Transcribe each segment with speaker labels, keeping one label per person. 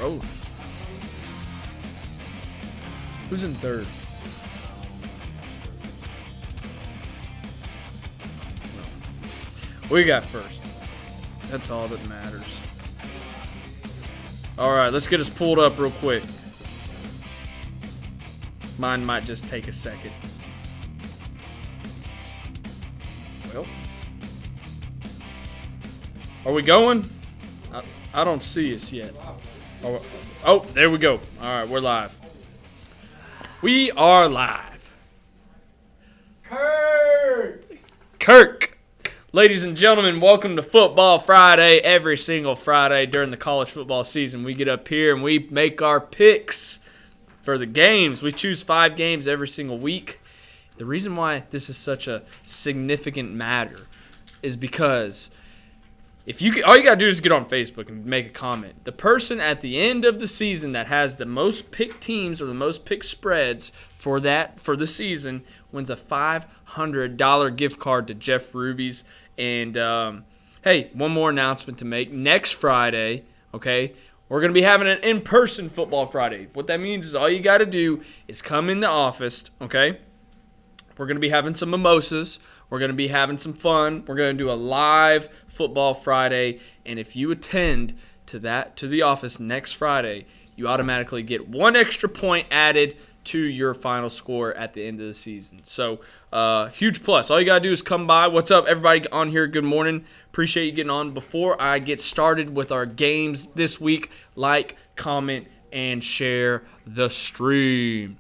Speaker 1: rolling. Who's in third? We got first. That's all that matters. All right, let's get us pulled up real quick. Mine might just take a second. Well, are we going? I don't see us yet. Oh, there we go. All right, we're live. We are live. Kirk. Ladies and gentlemen, welcome to Football Friday. Every single Friday during the college football season, we get up here and we make our picks for the games. We choose 5 games every single week. The reason why this is such a significant matter is because all you got to do is get on Facebook and make a comment. The person at the end of the season that has the most picked teams or the most picked spreads for the season wins a $500 gift card to Jeff Ruby's. And, hey, one more announcement to make. Next Friday, okay, we're going to be having an in-person Football Friday. What that means is all you got to do is come in the office, okay? We're going to be having some mimosas. We're going to be having some fun. We're going to do a live Football Friday. And if you attend to the office next Friday, you automatically get 1 extra point added to your final score at the end of the season. So, huge plus. All you got to do is come by. What's up, everybody on here? Good morning. Appreciate you getting on. Before I get started with our games this week, like, comment, and share the stream.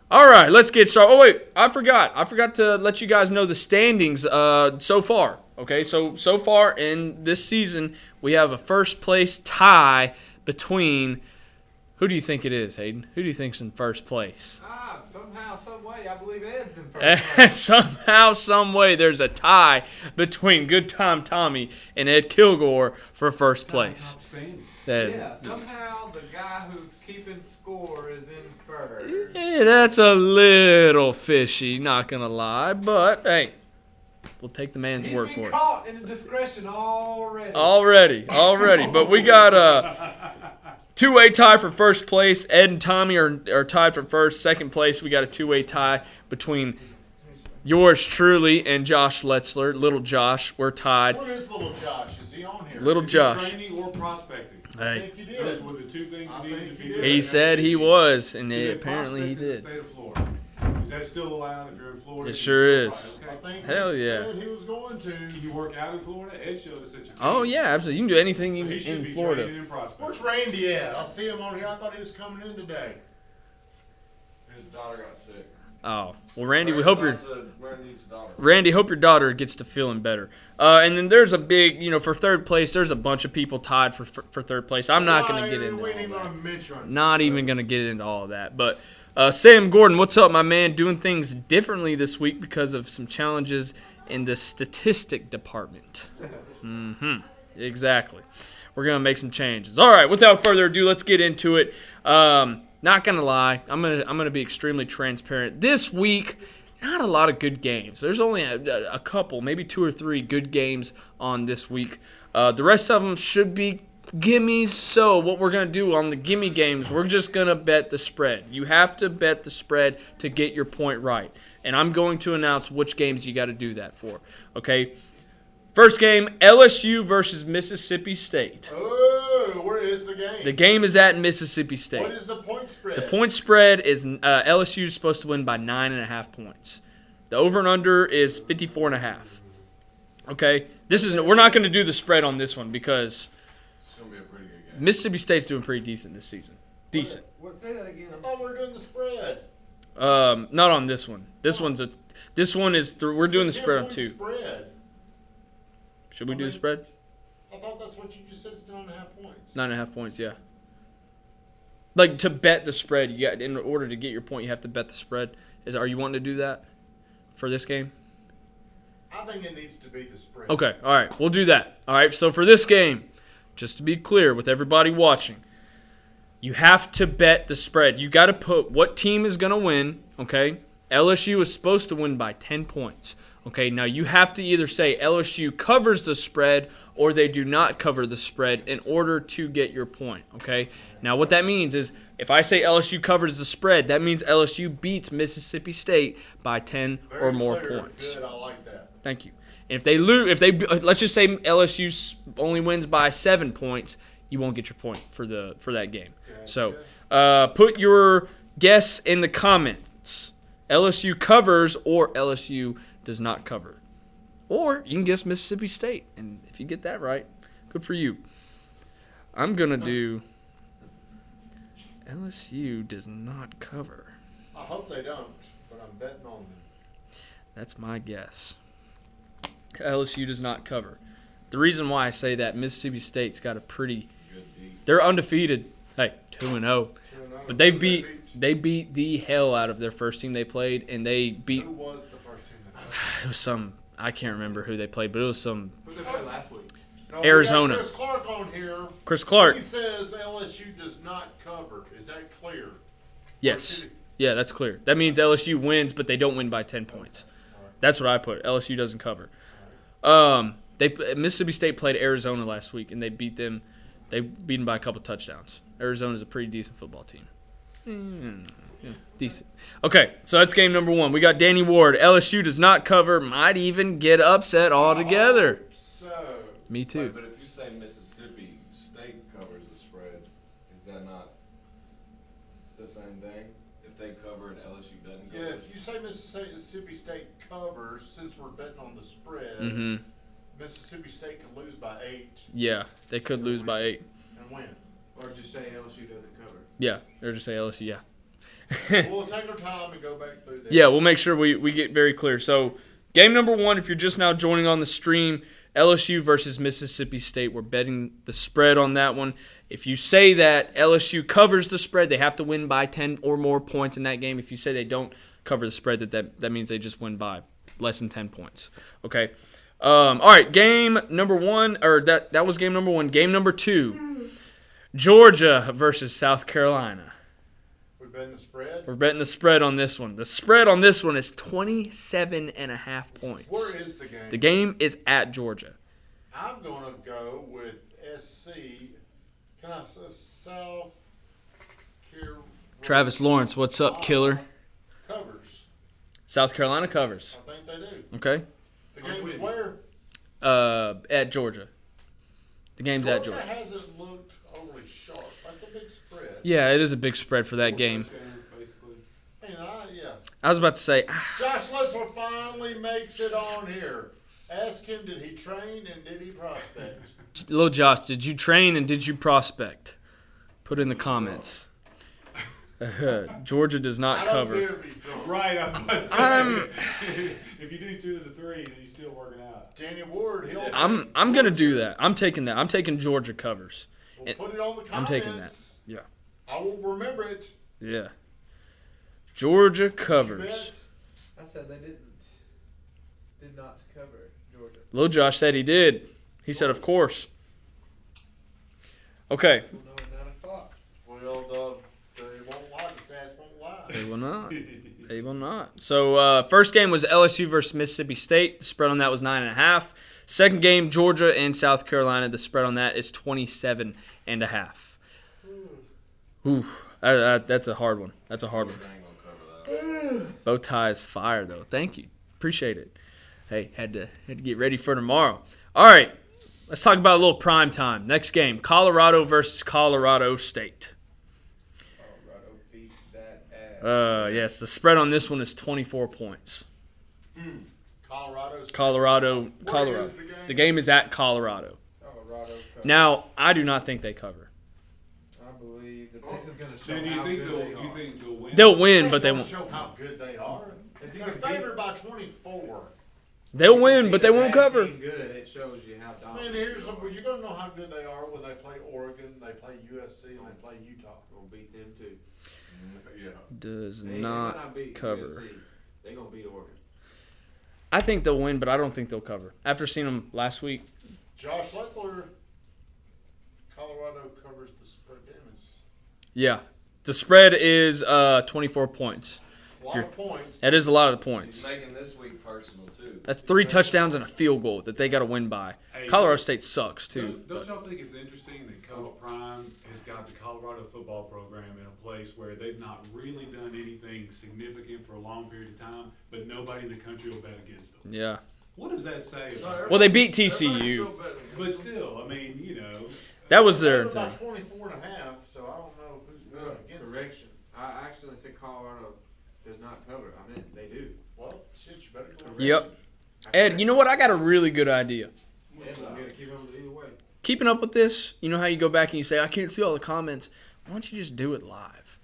Speaker 1: All right, let's get started. Oh, wait, I forgot to let you guys know the standings so far. Okay, so far in this season, we have a first-place tie between – who do you think it is, Hayden? Who do you think's in first place?
Speaker 2: Somehow, some way, I believe Ed's in first place.
Speaker 1: Somehow, some way, there's a tie between GoodTimeTommy and Ed Kilgore for first place.
Speaker 2: Somehow the guy who's keeping score is in first.
Speaker 1: Yeah, that's a little fishy, not going to lie. But, hey, we'll take the man's word for it.
Speaker 2: He's been caught in indiscretion already.
Speaker 1: Already. But we got a two-way tie for first place. Ed and Tommy are tied for first. Second place, we got a two-way tie between yours truly and Josh Letzler. Little Josh, we're tied.
Speaker 3: What is Little Josh? Is he on here?
Speaker 1: Little Josh.
Speaker 4: Training or prospecting?
Speaker 3: I think you did.
Speaker 4: Those were the two things you needed to do.
Speaker 1: He said he was, and
Speaker 4: You
Speaker 1: apparently he
Speaker 4: prospect
Speaker 1: did.
Speaker 4: in the state of Florida. Is that still allowed if you're in Florida?
Speaker 1: It sure is.
Speaker 4: Okay.
Speaker 3: I think
Speaker 1: Hell
Speaker 3: he
Speaker 1: yeah.
Speaker 3: said he was going to.
Speaker 4: You work out in Florida? Ed showed us that you can.
Speaker 1: Oh, yeah, absolutely. You can do anything
Speaker 4: So he should
Speaker 1: in
Speaker 4: be
Speaker 1: Florida.
Speaker 4: training in prospecting.
Speaker 3: Where's Randy at? I see him on here. I thought he was coming in today.
Speaker 5: His daughter got sick.
Speaker 1: Oh, well, Randy, we hope your
Speaker 5: Randy
Speaker 1: hope your daughter gets to feeling better. And then there's a big, for third place. There's a bunch of people tied for third place. I'm not going to get into all that. Not even going to get into all of that. But Sam Gordon, what's up, my man? Doing things differently this week because of some challenges in the statistic department. Exactly. We're going to make some changes. All right, without further ado, let's get into it. Not gonna lie, I'm gonna be extremely transparent. This week, not a lot of good games. There's only a couple, maybe 2 or 3 good games on this week. The rest of them should be gimmies. So what we're gonna do on the gimme games, we're just gonna bet the spread. You have to bet the spread to get your point right, and I'm going to announce which games you got to do that for. Okay. First game, LSU versus Mississippi State.
Speaker 3: Oh, where is the game?
Speaker 1: The game is at Mississippi State.
Speaker 3: What is the point spread?
Speaker 1: The point spread is LSU is supposed to win by 9.5 points. The over and under is 54.5. Okay, we're not going to do the spread on this one because
Speaker 5: It's gonna be a pretty good game.
Speaker 1: Mississippi State's doing pretty decent this season. Decent.
Speaker 2: Say that again.
Speaker 3: I thought we were doing the spread.
Speaker 1: Not on this one. This one is we're doing the spread on 2.
Speaker 3: Spread.
Speaker 1: Should we do the spread?
Speaker 3: I thought that's what you just said. It's 9.5 points.
Speaker 1: 9.5 points, yeah. Like to bet the spread, you got in order to get your point, you have to bet the spread. Are you wanting to do that for this game?
Speaker 3: I think it needs to be the spread.
Speaker 1: Okay, all right, we'll do that. All right, so for this game, just to be clear with everybody watching, you have to bet the spread. You got to put what team is going to win, okay? LSU is supposed to win by 10 points. Okay, now you have to either say LSU covers the spread or they do not cover the spread in order to get your point, okay? Now what that means is if I say LSU covers the spread, that means LSU beats Mississippi State by 10
Speaker 3: Very
Speaker 1: or more
Speaker 3: clear.
Speaker 1: points.
Speaker 3: Good, I like that.
Speaker 1: Thank you. And if they lose, let's just say LSU only wins by 7 points, you won't get your point for that game.
Speaker 3: Gotcha.
Speaker 1: So, put your guess in the comments. LSU covers or LSU does not cover. Or you can guess Mississippi State. And if you get that right, good for you. I'm going to do LSU does not cover.
Speaker 3: I hope they don't, but I'm betting on them.
Speaker 1: That's my guess. LSU does not cover. The reason why I say that, Mississippi State's got a pretty – they're undefeated. Hey, 2-0. But they beat the hell out of their first team they played, and they beat
Speaker 3: Who was the first team that played?
Speaker 1: – it was some – I can't remember who they played, but it was some
Speaker 2: Who did they play last week?
Speaker 3: No,
Speaker 1: Arizona.
Speaker 3: We got Chris Clark on here.
Speaker 1: Chris Clark.
Speaker 3: He says LSU does not cover. Is that clear?
Speaker 1: Yes. Yeah, that's clear. That means LSU wins, but they don't win by 10 points. That's what I put. LSU doesn't cover. Mississippi State played Arizona last week, and they beat them. They beat them by a couple touchdowns. Arizona's a pretty decent football team. Yeah, decent. Okay, so that's game number 1. We got Danny Ward. LSU does not cover. Might even get upset altogether.
Speaker 3: So,
Speaker 1: Me too.
Speaker 5: But if you say Mississippi State covers the spread, is that not the same thing? If they cover and LSU doesn't cover?
Speaker 3: yeah, if you say Mississippi State covers, since we're betting on the spread,
Speaker 1: Mm-hmm.
Speaker 3: Mississippi State could lose by 8
Speaker 1: Yeah, they could lose by 8.
Speaker 3: and win.
Speaker 2: Or just say LSU doesn't cover.
Speaker 1: Yeah, or just say LSU, yeah.
Speaker 3: We'll take our time and go back through this.
Speaker 1: Yeah, we'll make sure we get very clear. So, game number 1, if you're just now joining on the stream, LSU versus Mississippi State. We're betting the spread on that one. If you say that LSU covers the spread, they have to win by 10 or more points in that game. If you say they don't cover the spread, that means they just win by less than 10 points. Okay. All right, game number 1, or that was game number 1. Game number 2, Georgia versus South Carolina.
Speaker 3: We're betting the spread.
Speaker 1: We're betting the spread on this one. The spread on this one is 27.5 points.
Speaker 3: Where is the game?
Speaker 1: The game is at Georgia.
Speaker 3: I'm going to go with SC. Can I say South Carolina?
Speaker 1: Travis Lawrence, what's up, killer?
Speaker 3: Covers.
Speaker 1: South Carolina covers.
Speaker 3: I think they do.
Speaker 1: Okay.
Speaker 3: The game's where?
Speaker 1: At Georgia. The game's at
Speaker 3: Georgia
Speaker 1: Georgia.
Speaker 3: hasn't looked overly sharp. That's a big spread.
Speaker 1: Yeah, it is a big spread for that game.
Speaker 4: Basically.
Speaker 3: Yeah.
Speaker 1: I was about to say,
Speaker 3: Josh Lessler finally makes it on here. Ask him, did he train and did he prospect?
Speaker 1: Little Josh, did you train and did you prospect? Put in the comments. Georgia does not
Speaker 3: I don't
Speaker 1: cover.
Speaker 3: care if he's drunk.
Speaker 4: Right, I was about to say.
Speaker 1: I'm-
Speaker 4: If you do 2 of the 3, then you're still working out.
Speaker 3: Danny Ward, he'll
Speaker 1: I'm gonna do that. I'm taking that. I'm taking Georgia covers.
Speaker 3: We'll put it on the comments.
Speaker 1: I'm taking that. Yeah.
Speaker 3: I will remember it.
Speaker 1: Yeah. Georgia
Speaker 3: You
Speaker 1: covers.
Speaker 3: bet.
Speaker 2: I said they did not cover Georgia.
Speaker 1: Little Josh said he did. He said, of course. Okay.
Speaker 2: We'll know at 9 o'clock.
Speaker 3: Well, they won't lie. The stats won't lie.
Speaker 1: They will not. They will not. So, first game was LSU versus Mississippi State. The spread on that was 9.5. Second game, Georgia and South Carolina. The spread on that is 27.5. Ooh, that's a hard one. That's a hard one.
Speaker 5: I ain't gonna cover that.
Speaker 1: Bow tie is fire, though. Thank you. Appreciate it. Hey, had to get ready for tomorrow. All right, let's talk about a little prime time. Next game, Colorado versus Colorado State.
Speaker 2: Colorado beats that ass.
Speaker 1: Yes, the spread on this one is 24 points. Colorado.
Speaker 3: Where is the game?
Speaker 1: The game is at Colorado.
Speaker 2: Colorado cover.
Speaker 1: Now, I do not think they cover.
Speaker 2: I believe that this is going to show
Speaker 4: So do you
Speaker 2: how
Speaker 4: think
Speaker 2: good they are.
Speaker 4: they'll win?
Speaker 1: They'll win, but they
Speaker 3: Don't
Speaker 1: won't.
Speaker 3: show how good they are.
Speaker 2: If you
Speaker 3: They're
Speaker 2: can beat-
Speaker 3: favored by 24.
Speaker 1: They'll win, but they
Speaker 2: Beat a
Speaker 1: won't
Speaker 2: bad
Speaker 1: cover.
Speaker 2: team good, it shows you how
Speaker 3: Man,
Speaker 2: dominant
Speaker 3: here's
Speaker 2: you are.
Speaker 3: you're gonna know how good they are when they play Oregon, they play USC, and they play Utah.
Speaker 2: Gonna beat them too.
Speaker 5: Yeah.
Speaker 1: Does
Speaker 2: They might
Speaker 1: not
Speaker 2: beat
Speaker 1: cover.
Speaker 2: USC. They gonna beat Oregon.
Speaker 1: I think they'll win, but I don't think they'll cover. After seeing them last week,
Speaker 3: Josh Leffler, Colorado covers the spread. Damn,
Speaker 1: yeah. The spread is 24 points.
Speaker 3: it's a lot of points.
Speaker 1: That is a lot of
Speaker 5: He's
Speaker 1: points.
Speaker 5: making this week personal too.
Speaker 1: That's 3 touchdowns and a field goal that they got to win by.
Speaker 4: Hey,
Speaker 1: Colorado State sucks, too.
Speaker 4: Don't y'all think it's interesting that Coach Prime has got the Colorado football program in a place where they've not really done anything significant for a long period of time, but nobody in the country will bet against them?
Speaker 1: Yeah.
Speaker 4: What does that say?
Speaker 1: Well, they beat TCU.
Speaker 4: But still, I mean, you know.
Speaker 1: That was
Speaker 3: They're
Speaker 1: their
Speaker 3: about
Speaker 1: thing.
Speaker 3: 24 and a half, so I don't know who's going against them.
Speaker 2: Correction. I actually said Colorado does not cover. I meant they do.
Speaker 3: Well, shit, you better go.
Speaker 1: Yep. Ed, you know what? I got a really good idea.
Speaker 2: Ed will get to keep up with it either way.
Speaker 1: Keeping up with this, you know how you go back and you say, I can't see all the comments. Why don't you just do it live?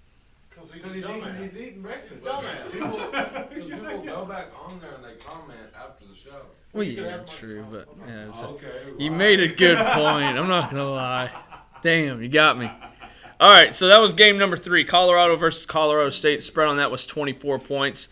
Speaker 3: Because
Speaker 2: Because
Speaker 3: he's a dumbass.
Speaker 2: he's eating breakfast.
Speaker 3: Dumbass.
Speaker 5: Because people go back on there and they comment after the show.
Speaker 1: Well,
Speaker 3: You could
Speaker 1: yeah,
Speaker 3: have my-
Speaker 1: true, but yeah, so
Speaker 4: Okay.
Speaker 1: you
Speaker 4: well,
Speaker 1: made a good point. I'm not gonna lie. Damn, you got me. All right, so that was game number 3. Colorado versus Colorado State. Spread on that was 24 points.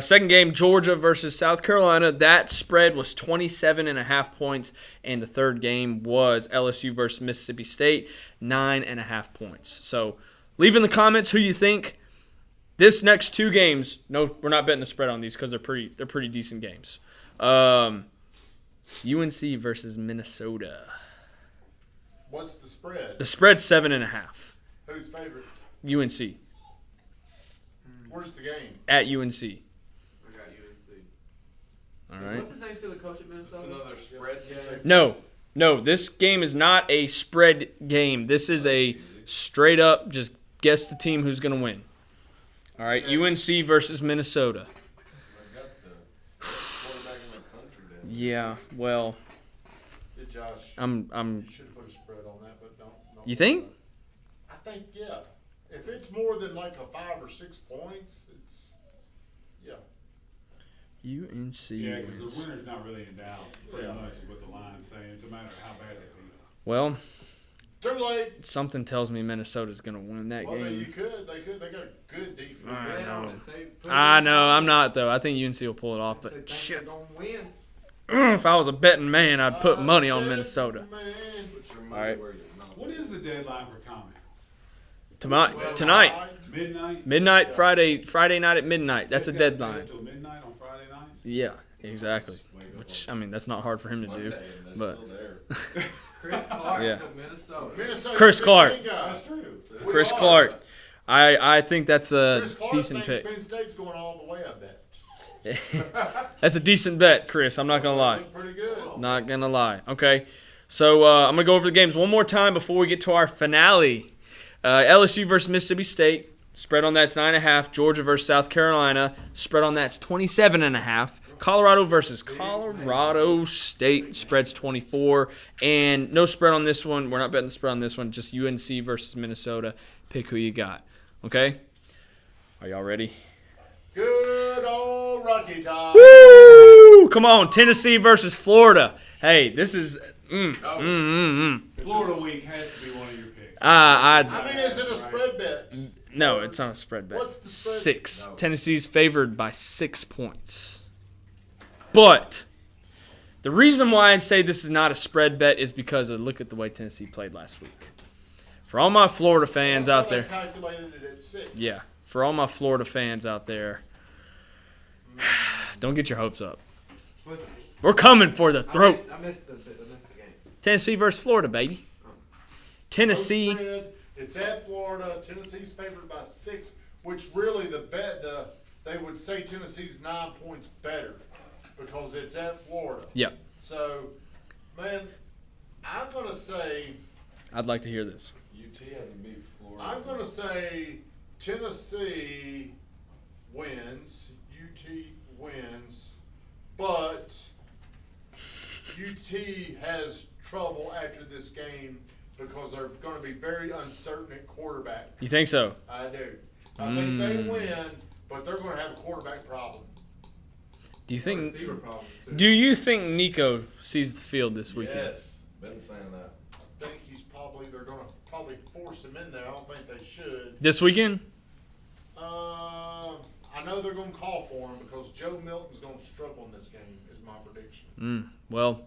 Speaker 1: Second game, Georgia versus South Carolina. That spread was 27.5 points. And the third game was LSU versus Mississippi State, 9.5 points. So leave in the comments who you think. This next 2 games, no, we're not betting the spread on these because they're pretty decent games. UNC versus Minnesota.
Speaker 3: What's the spread?
Speaker 1: The spread's 7.5.
Speaker 3: Who's favorite?
Speaker 1: UNC
Speaker 3: Where's the game?
Speaker 1: at UNC.
Speaker 2: I got UNC.
Speaker 1: All right.
Speaker 2: What's his name still the coach at
Speaker 5: It's
Speaker 2: Minnesota?
Speaker 5: another spread game.
Speaker 1: No, this game is not a spread game. This is a straight up just guess the team who's going to win. All right, UNC versus Minnesota.
Speaker 5: I got the quarterback in the country then.
Speaker 1: Yeah, well,
Speaker 3: Yeah, Josh.
Speaker 1: I'm
Speaker 3: You should have put a spread on that, but don't.
Speaker 1: You think?
Speaker 3: I think, yeah. If it's more than like a 5 or 6 points, it's, yeah.
Speaker 1: UNC
Speaker 4: Yeah, because
Speaker 1: wins.
Speaker 4: the winner's not really in doubt. Pretty
Speaker 3: Yeah.
Speaker 4: much is what the line's saying. It's a matter of how bad they beat them.
Speaker 1: Well,
Speaker 3: Too late.
Speaker 1: something tells me Minnesota's going to win that
Speaker 3: Well, you
Speaker 1: game.
Speaker 3: could. They could. They got a good defense.
Speaker 1: I
Speaker 2: Bet on
Speaker 1: know.
Speaker 2: it. Say, put it
Speaker 1: I
Speaker 2: in.
Speaker 1: know, I'm not though. I think UNC will pull it off,
Speaker 2: They
Speaker 1: but
Speaker 2: think
Speaker 1: shit.
Speaker 2: they're gonna win.
Speaker 1: If I was a betting man, I'd put money on
Speaker 3: Good
Speaker 1: Minnesota.
Speaker 3: Man.
Speaker 5: Put your money
Speaker 1: Alright.
Speaker 5: where your mouth
Speaker 4: What is the deadline for comments?
Speaker 1: Tonight,
Speaker 4: Midnight?
Speaker 1: midnight, Friday night at midnight. That's a
Speaker 4: They've got to stay
Speaker 1: deadline.
Speaker 4: up till midnight on Friday nights?
Speaker 1: Yeah, exactly.
Speaker 5: Wake up
Speaker 1: Which,
Speaker 5: on
Speaker 1: I mean, that's not hard for him to do.
Speaker 5: Monday and that's
Speaker 1: but-
Speaker 5: still there.
Speaker 2: Chris Clark
Speaker 1: Yeah.
Speaker 2: took Minnesota.
Speaker 3: Minnesota's
Speaker 1: Chris
Speaker 3: a
Speaker 1: Clark.
Speaker 3: big guy.
Speaker 4: That's true.
Speaker 3: We
Speaker 1: Chris
Speaker 3: are.
Speaker 1: Clark. I think that's a
Speaker 3: Chris Clark
Speaker 1: decent
Speaker 3: thinks
Speaker 1: pick.
Speaker 3: Penn State's going all the way, I bet.
Speaker 1: That's a decent bet, Chris. I'm not going to lie.
Speaker 3: Look pretty good.
Speaker 1: Not going to lie. Okay. So I'm going to go over the games one more time before we get to our finale. LSU versus Mississippi State. Spread on that's 9.5. Georgia versus South Carolina. Spread on that's 27.5. Colorado versus Colorado State. Spread's 24. And no spread on this one. We're not betting the spread on this one. Just UNC versus Minnesota. Pick who you got. Okay? Are y'all ready?
Speaker 3: Good old Rocky Top.
Speaker 1: Woo! Come on. Tennessee versus Florida. Hey, this is...
Speaker 4: Florida week has to be one of your picks.
Speaker 3: I mean, is it a spread bet?
Speaker 1: No, it's not a spread bet.
Speaker 3: What's the spread?
Speaker 1: 6.
Speaker 5: No.
Speaker 1: Tennessee's favored by 6 points. But the reason why I'd say this is not a spread bet is because of look at the way Tennessee played last week. For all my Florida fans out there,
Speaker 3: That's how they calculated it at 6.
Speaker 1: yeah, for all my Florida fans out there, don't get your hopes up.
Speaker 2: Listen,
Speaker 1: We're coming for the throat.
Speaker 2: I missed the game.
Speaker 1: Tennessee versus Florida, baby.
Speaker 3: No
Speaker 1: Tennessee.
Speaker 3: spread. It's at Florida. Tennessee's favored by 6, which really they would say Tennessee's 9 points better because it's at Florida.
Speaker 1: Yep,
Speaker 3: So, man, I'm gonna say
Speaker 1: I'd like to hear this.
Speaker 5: UT hasn't beat Florida.
Speaker 3: I'm gonna say Tennessee wins. UT wins, but UT has trouble after this game because they're going to be very uncertain at quarterback.
Speaker 1: You think so?
Speaker 3: I do. I think they win, but they're going to have a quarterback problem.
Speaker 1: Do you think?
Speaker 2: Receiver problems too.
Speaker 1: Do you think Nico sees the field this weekend?
Speaker 5: Yes, been saying that.
Speaker 3: I think they're going to probably force him in there. I don't think they should.
Speaker 1: This weekend?
Speaker 3: I know they're going to call for him because Joe Milton's going to struggle in this game. Is my prediction.
Speaker 1: Well,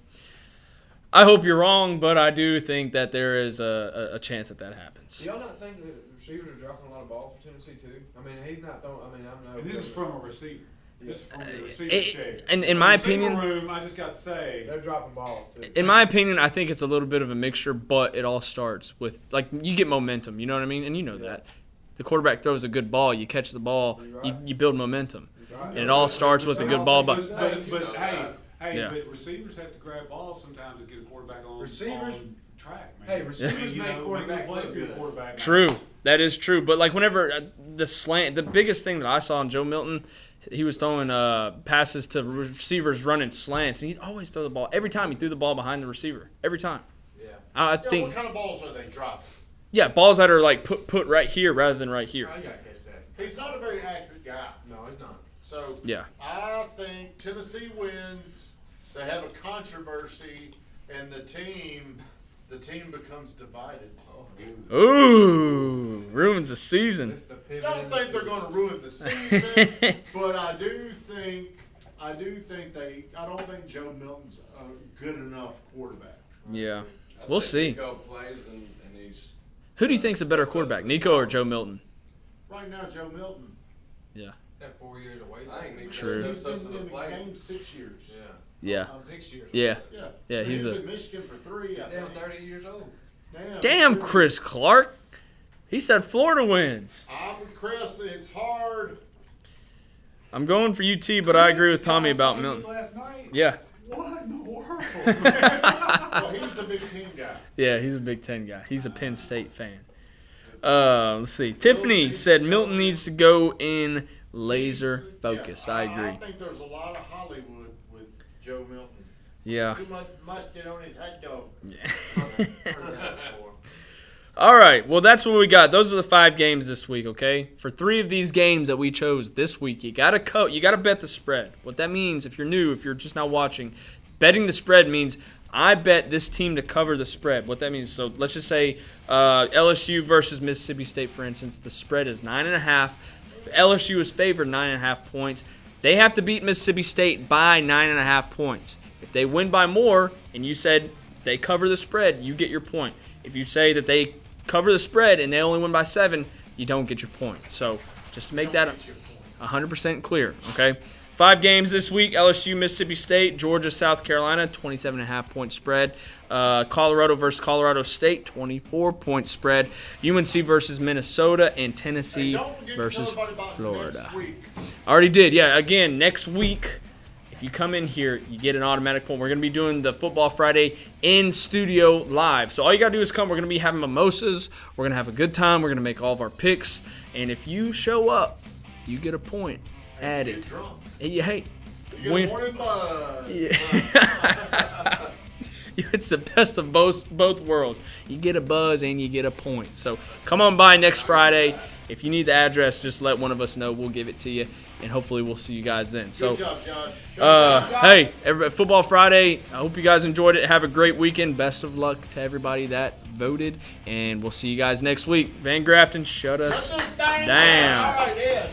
Speaker 1: I hope you're wrong, but I do think that there is a chance that happens.
Speaker 2: Do y'all not think that receivers are dropping a lot of balls for Tennessee too? I mean, he's not throwing. I mean, I'm no.
Speaker 4: And this is from a receiver. This is from the receiver chair.
Speaker 1: And in my
Speaker 4: Receiver
Speaker 1: opinion,
Speaker 4: room, I just got to say,
Speaker 2: They're dropping balls too.
Speaker 1: in my opinion, I think it's a little bit of a mixture, but it all starts with like you get momentum. You know what I mean? And you know that the quarterback throws a good ball, you catch the ball, you build momentum, and it all starts with a good ball. But
Speaker 4: but receivers have to grab balls sometimes to get a quarterback on track. Man.
Speaker 2: Hey, receivers make quarterbacks
Speaker 4: play
Speaker 2: look
Speaker 4: for your
Speaker 2: good.
Speaker 4: quarterback.
Speaker 1: true, that is true. But like whenever the biggest thing that I saw in Joe Milton. He was throwing passes to receivers running slants, and he'd always throw the ball. Every time he threw the ball behind the receiver. Every time.
Speaker 2: Yeah.
Speaker 1: I
Speaker 3: Yeah,
Speaker 1: think.
Speaker 3: what kind of balls are they dropping?
Speaker 1: Yeah, balls that are like put right here rather than right here.
Speaker 2: Oh, you gotta catch that.
Speaker 3: He's not a very accurate guy.
Speaker 2: No, he's not.
Speaker 3: So
Speaker 1: Yeah.
Speaker 3: I think Tennessee wins. They have a controversy, and the team becomes divided.
Speaker 1: Ooh, ruins the season.
Speaker 2: It's the
Speaker 3: I
Speaker 2: pivot.
Speaker 3: don't think they're going to ruin the season, but I do think I don't think Joe Milton's a good enough quarterback.
Speaker 1: Yeah.
Speaker 5: I
Speaker 1: We'll
Speaker 5: say
Speaker 1: see.
Speaker 5: Nico plays and he's
Speaker 1: Who do you think's a better quarterback, Nico or Joe Milton?
Speaker 3: Right now, Joe Milton.
Speaker 1: Yeah.
Speaker 2: That 4 years away.
Speaker 5: I think Nico
Speaker 1: True.
Speaker 3: He's
Speaker 5: steps up
Speaker 3: been
Speaker 5: to the
Speaker 3: in the
Speaker 5: plate.
Speaker 3: game 6 years.
Speaker 1: Yeah.
Speaker 2: 6 years.
Speaker 1: Yeah.
Speaker 3: Yeah.
Speaker 1: Yeah,
Speaker 3: He
Speaker 1: he's
Speaker 3: was
Speaker 1: a
Speaker 3: in Michigan for 3. I
Speaker 2: Damn,
Speaker 3: think.
Speaker 2: 30 years old.
Speaker 1: damn Chris Clark. He said Florida wins.
Speaker 3: I'm with Chris. It's hard.
Speaker 1: I'm going for UT, but I agree with Tommy about Milton.
Speaker 4: Last night?
Speaker 1: Yeah.
Speaker 4: What in the world?
Speaker 3: Well, he's a big team guy.
Speaker 1: Yeah, he's a Big Ten guy. He's a Penn State fan. Let's see. Tiffany said Milton needs to go in laser focused.
Speaker 3: Yeah,
Speaker 1: I
Speaker 3: I
Speaker 1: agree.
Speaker 3: think there's a lot of Hollywood with Joe Milton.
Speaker 1: Yeah.
Speaker 3: Too much mustard on his hot dog.
Speaker 2: Heard that before.
Speaker 1: All right. Well, that's what we got. Those are the 5 games this week, okay? For 3 of these games that we chose this week, you got to bet the spread. What that means, if you're new, if you're just now watching, betting the spread means I bet this team to cover the spread. What that means, so let's just say LSU versus Mississippi State, for instance, the spread is 9.5. LSU is favored 9.5 points. They have to beat Mississippi State by 9.5 points. If they win by more and you said they cover the spread, you get your point. If you say that they cover the spread and they only win by 7, you don't get your point. So just to make that 100% clear, okay? 5 games this week: LSU, Mississippi State, Georgia, South Carolina, 27.5 point spread. Colorado versus Colorado State, 24-point spread. UNC versus Minnesota, and Tennessee
Speaker 3: Don't forget to
Speaker 1: versus
Speaker 3: tell everybody about
Speaker 1: Florida.
Speaker 3: next week.
Speaker 1: I already did. Yeah, again, next week, if you come in here, you get an automatic point. We're going to be doing the Football Friday in studio live. So all you got to do is come. We're going to be having mimosas. We're going to have a good time. We're going to make all of our picks. And if you show up, you get a point added.
Speaker 3: Get drunk.
Speaker 1: Hey,
Speaker 3: You
Speaker 1: win.
Speaker 3: get morning buzz.
Speaker 1: Yeah. It's the best of both worlds. You get a buzz and you get a point. So come on by next Friday. If you need the address, just let one of us know. We'll give it to you, and hopefully we'll see you guys then. So,
Speaker 3: Good job, Josh.
Speaker 1: hey, Football Friday. I hope you guys enjoyed it. Have a great weekend. Best of luck to everybody that voted, and we'll see you guys next week. Van Grafton, shut us
Speaker 3: Shut this thing
Speaker 1: down.
Speaker 3: All right, Ed.